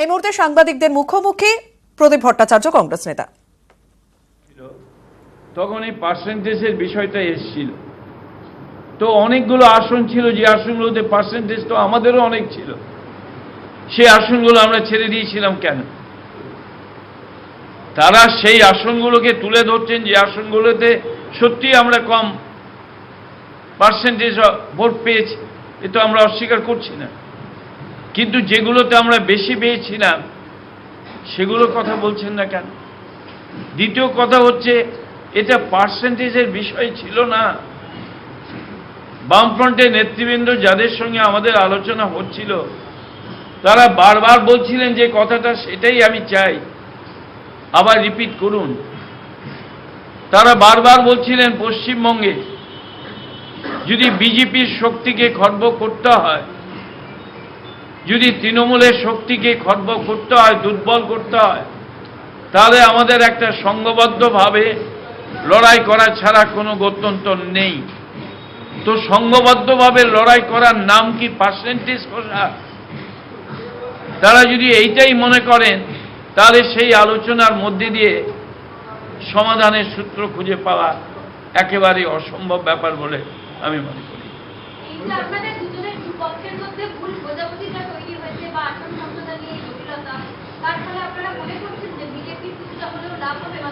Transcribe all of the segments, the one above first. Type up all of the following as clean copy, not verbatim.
এই মুহূর্তে সাংবাদিকদের মুখোমুখি প্রদীপ ভট্টাচার্য, কংগ্রেস নেতা। তখন এই পার্সেন্টেজের বিষয়টা এসেছিল, তো অনেকগুলো আসন ছিল, যে আসনগুলোতে পার্সেন্টেজ তো আমাদেরও অনেক ছিল, সেই আসনগুলো আমরা ছেড়ে দিয়েছিলাম কেন? তারা সেই আসনগুলোকে তুলে ধরছেন যে আসনগুলোতে সত্যি আমরা কম পার্সেন্টেজ ভোট পেয়েছি, এ তো আমরা অস্বীকার করছি না, কিন্তু যেগুলোতে আমরা বেশি পেয়েছিলাম সেগুলোর কথা বলছেন না কেন? দ্বিতীয় কথা হচ্ছে, এটা পার্সেন্টেজের বিষয় ছিল না। বামফ্রন্টের নেতৃবৃন্দ যাদের সঙ্গে আমাদের আলোচনা হচ্ছিল, তারা বারবার বলছিলেন যে কথাটা, সেটাই আমি চাই আবার রিপিট করুন। তারা বারবার বলছিলেন পশ্চিমবঙ্গে যদি বিজেপির শক্তিকে খর্ব করতে হয়, যদি তৃণমূলের শক্তিকে খর্ব করতে হয়, দুর্বল করতে হয়, তাহলে আমাদের একটা সংঘবদ্ধভাবে লড়াই করা ছাড়া কোনো গত্যন্তর নেই। তো সংঘবদ্ধভাবে লড়াই করার নাম কি পার্সেন্টেজ করা? তারা যদি এইটাই মনে করেন, তাহলে সেই আলোচনার মধ্যে দিয়ে সমাধানের সূত্র খুঁজে পাওয়া একেবারে অসম্ভব ব্যাপার বলে আমি মনে করি।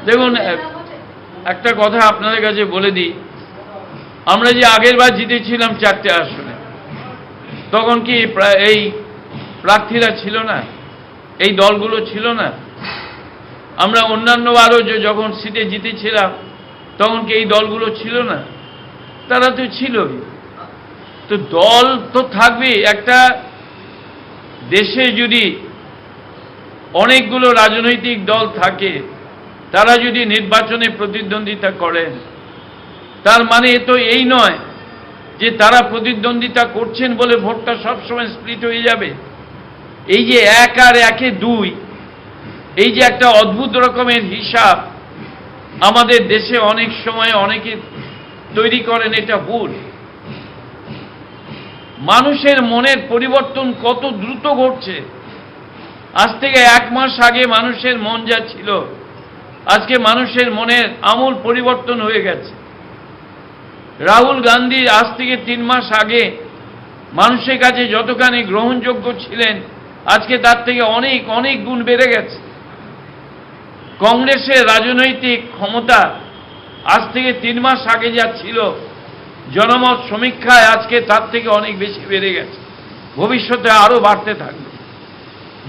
দেখুন, একটা কথা আপনাদের কাছে বলে দিই, আমরা যে আগের বার জিতেছিলাম 4টে আসনে, তখন কি এই প্রার্থীরা ছিল না, এই দলগুলো ছিল না? আমরা অন্যান্য বারও যখন সিটে জিতেছিলাম, তখন কি এই দলগুলো ছিল না? তারা তো ছিলই। তো দল তো থাকবে। একটা দেশে যদি অনেকগুলো রাজনৈতিক দল থাকে, তারা যদি নির্বাচনে প্রতিদ্বন্দ্বিতা করেন, তার মানে তো এই নয় যে তারা প্রতিদ্বন্দ্বিতা করছেন বলে ভোটটা সবসময় স্প্লিট হয়ে যাবে। এই যে 1 আর 1-এ 2, এই যে একটা অদ্ভুত রকমের হিসাব আমাদের দেশে অনেক সময় অনেকে তৈরি করেন, এটা ভুল। মানুষের মনের পরিবর্তন কত দ্রুত ঘটছে। আজ থেকে 1 মাস আগে মানুষের মন যা ছিল, আজকে মানুষের মনের আমূল পরিবর্তন হয়ে গেছে। রাহুল গান্ধী আজ থেকে 3 মাস আগে মানুষের কাছে যতখানি গ্রহণযোগ্য ছিলেন, আজকে তার থেকে অনেক অনেক গুণ বেড়ে গেছে। কংগ্রেসের রাজনৈতিক ক্ষমতা আজ থেকে 3 মাস আগে যা ছিল, জনমত সমীক্ষায় আজকে তার থেকে অনেক বেশি বেড়ে গেছে, ভবিষ্যতে আরো বাড়তে থাকবে।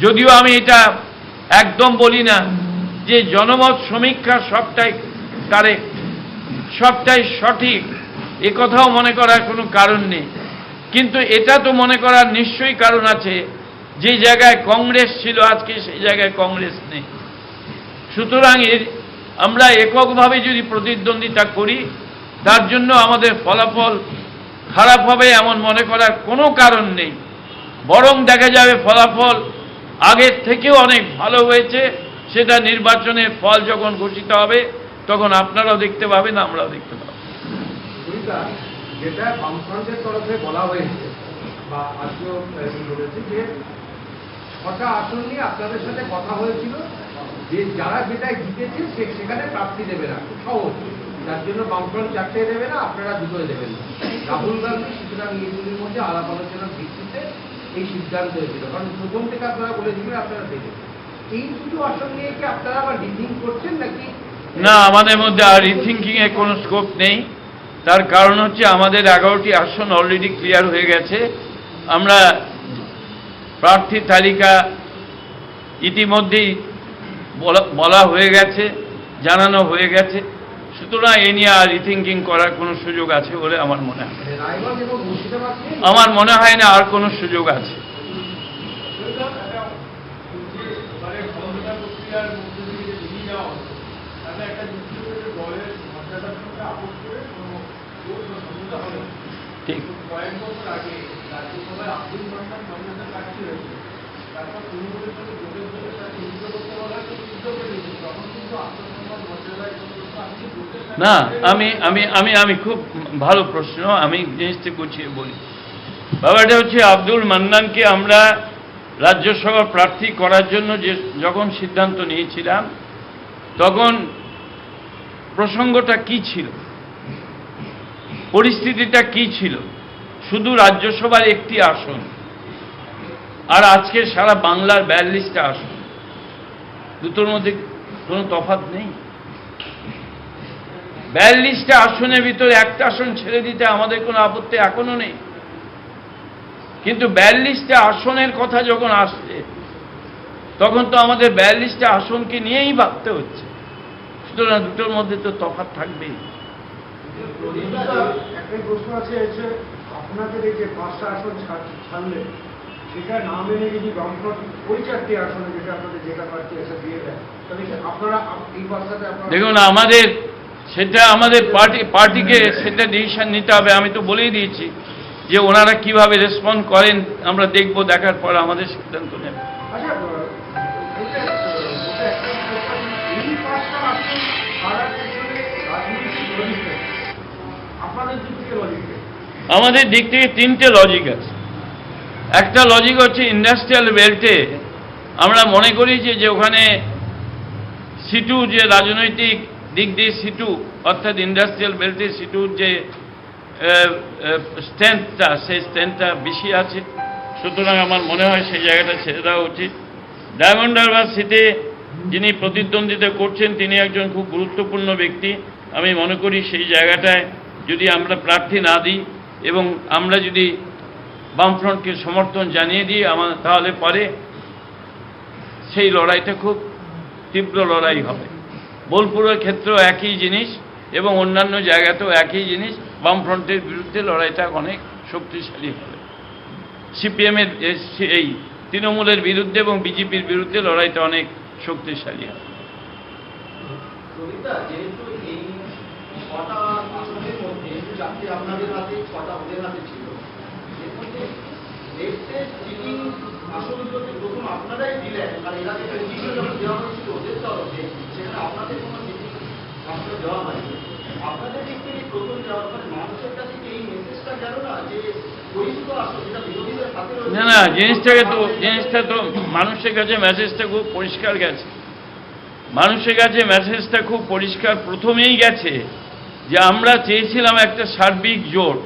যদিও আমি এটা একদম বলি না যে জনমত সমীক্ষা সবটাই কারেক্ট, সবটাই সঠিক, এ কথাও মনে করার কোনো কারণ নেই, কিন্তু এটা তো মনে করার নিশ্চয়ই কারণ আছে, যে জায়গায় কংগ্রেস ছিল আজকে সেই জায়গায় কংগ্রেস নেই। সুতরাং আমরা এককভাবে যদি প্রতিদ্বন্দ্বিতা করি, তার জন্য আমাদের ফলাফল খারাপ হবে এমন মনে করার কোনো কারণ নেই। বরং দেখা যাবে ফলাফল আগের থেকেও অনেক ভালো হয়েছে। সেটা নির্বাচনের ফল যখন ঘোষিত হবে, তখন আপনারাও দেখতে পাবেন, আমরাও দেখতে পাবো। যেটা বামফ্রন্টের তরফে বলা হয়েছে বা আজকেও বলেছে যে 6টা আসন নিয়ে আপনাদের সাথে কথা হয়েছিল, যে যারা যেটা জিতেছে সেখানে প্রার্থী দেবে না, খুব সহজ। যার জন্য বামফ্রন্ট 4টে দেবে না, আপনারা 2টোই দেবেন না। রাহুল গান্ধী সুতরাং এইগুলির মধ্যে আলাপ আলোচনার ভিত্তিতে এই সিদ্ধান্ত হয়েছিল, কারণ প্রথম থেকে আপনারা বলেছিলেন আপনারা দেবেন। এই 2টো আসন নিয়ে কি আপনারা আবার রিথিং করছেন নাকি? না, আমাদের মধ্যে আর রিথিঙ্কিং এর কোনো স্কোপ নেই। তার কারণ হচ্ছে আমাদের 11টি আসন অলরেডি ক্লিয়ার হয়ে গেছে। আমরা প্রার্থী তালিকা ইতিমধ্যেই বলা হয়ে গেছে, জানানো হয়ে গেছে। সুতরাং এ নিয়ে আর রিথিঙ্কিং করার কোনো সুযোগ আছে বলে আমার মনে হয়, আমার মনে হয় না আর কোনো সুযোগ আছে। ঠিক, না, আমি আমি আমি আমি খুব ভালো প্রশ্ন, আমি জিনিসটা গুছিয়ে বলি। ব্যাপারটা হচ্ছে, আব্দুল মান্নানকে আমরা রাজ্যসভা প্রার্থী করার জন্য যখন সিদ্ধান্ত নিয়েছিলাম তখন প্রসঙ্গটা কি ছিল, পরিস্থিতিটা কি ছিল? শুধু রাজ্যসভার একটি আসন, আর আজকে সারা বাংলার 42টা আসন, দুটোর মধ্যে কোনো তফাৎ নেই। 42টা আসনের ভিতরে একটা আসন ছেড়ে দিতে আমাদের কোনো আপত্তি এখনো নেই, কিন্তু 42টা আসনের কথা যখন আসছে তখন তো আমাদের 42টা আসনকে নিয়েই ভাবতে হচ্ছে, সুতরাং দুটোর মধ্যে তো তফাৎ থাকবেই। একটাই প্রশ্ন আছে, আপনাদের এই যে 5টা আসন ছাড়লে সেটা না মেনে যদি বামফ্রন্ট ওই 4টি আসনে যেটা আপনাদের জেলা প্রার্থী এসে দিয়ে দেয়, তাহলে আপনারা এই 5টাতে দেখুন, সেটা আমাদের পার্টিকে সেটা ডিসিশন নিতে হবে। আমি তো বলেই দিয়েছি যে ওনারা কিভাবে রেসপন্ড করেন আমরা দেখব, দেখার পর আমাদের সিদ্ধান্ত নেব। আচ্ছা, এই 5টা আসন ছাড়ার পেছনে রাজনৈতিক লজিক আপনাদের দিক থেকে লজিক? আমাদের দিক থেকে 3টে লজিক আছে। একটা লজিক হচ্ছে ইন্ডাস্ট্রিয়াল বেল্টে আমরা মনে করি যে ওখানে সিটু, যে রাজনৈতিক দিক দিয়ে সিটু, অর্থাৎ ইন্ডাস্ট্রিয়াল বেল্টে সিটুর যে স্ট্রেংথটা, সেই স্ট্রেংথটা বেশি আছে, সুতরাং আমার মনে হয় সেই জায়গাটা ছেড়ে দেওয়া উচিত। ডায়মন্ড হারবার সিটে যিনি প্রতিদ্বন্দ্বিতা করছেন তিনি একজন খুব গুরুত্বপূর্ণ ব্যক্তি। আমি মনে করি সেই জায়গাটায় যদি আমরা প্রার্থী না দিই এবং আমরা যদি বামফ্রন্টকে সমর্থন জানিয়ে দিই তাহলে পরে সেই লড়াইটা খুব তীব্র লড়াই হবে। বোলপুরের ক্ষেত্রেও একই জিনিস এবং অন্যান্য জায়গাতেও একই জিনিস, বামফ্রন্টের বিরুদ্ধে লড়াইটা অনেক শক্তিশালী হবে। সিপিএমের এই তৃণমূলের বিরুদ্ধে এবং বিজেপির বিরুদ্ধে লড়াইটা অনেক শক্তিশালী হবে। যেহেতু এই 6টা আসনের মধ্যে 4টে আপনাদের হাতে, 6টা ওদের হাতে ছিল, এর মধ্যে লেফটের চিটিং আসনগুলোতে প্রথম আপনারাই দিলেন, আর এর আগে চিঠি যখন দেওয়া হয়েছিল ওদের তরফে, সেখানে আপনাদের কোনো চিঠি আসলে দেওয়া হয়নি। আপনাদের দিক থেকে প্রথম দেওয়ার পরে মানুষের কাছে কি এই মেসেজটা গেল না যে পরিচিত আসন যেটা বিরোধীদের হাতে রয়েছে? না, জিনিসটা তো মানুষের কাছে মেসেজটা খুব পরিষ্কার গেছে। মানুষের কাছে মেসেজটা খুব পরিষ্কার প্রথমেই গেছে যে আমরা চেয়েছিলাম একটা সার্বিক জোট,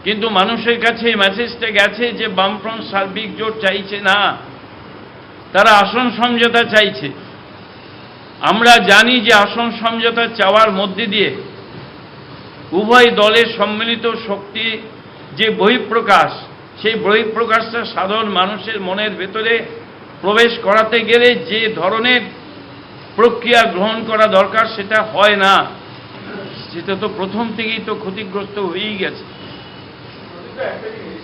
কিন্তু মানুষের কাছে মেসেজটা গেছে যে বামফ্রন্ট সার্বিক জোট চাইছে না, তারা আসন সমঝোতা চাইছে। আমরা জানি যে আসন সমঝোতা চাওয়ার মধ্যে দিয়ে উভয় দলের সম্মিলিত শক্তি যে বহিঃপ্রকাশ, সেই বহিঃপ্রকাশটা সাধারণ মানুষের মনের ভেতরে প্রবেশ করাতে গেলে যে ধরনের প্রক্রিয়া গ্রহণ করা দরকার সেটা হয় না, সেটা তো প্রথম থেকেই তো ক্ষতিগ্রস্ত হয়েই গেছে। একটা জিনিস,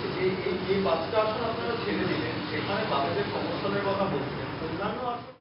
এই 5টা আসন আপনারা ছেড়ে দিলেন, সেখানে বামেদের সমর্থনের কথা বলছেন, অন্যান্য আসন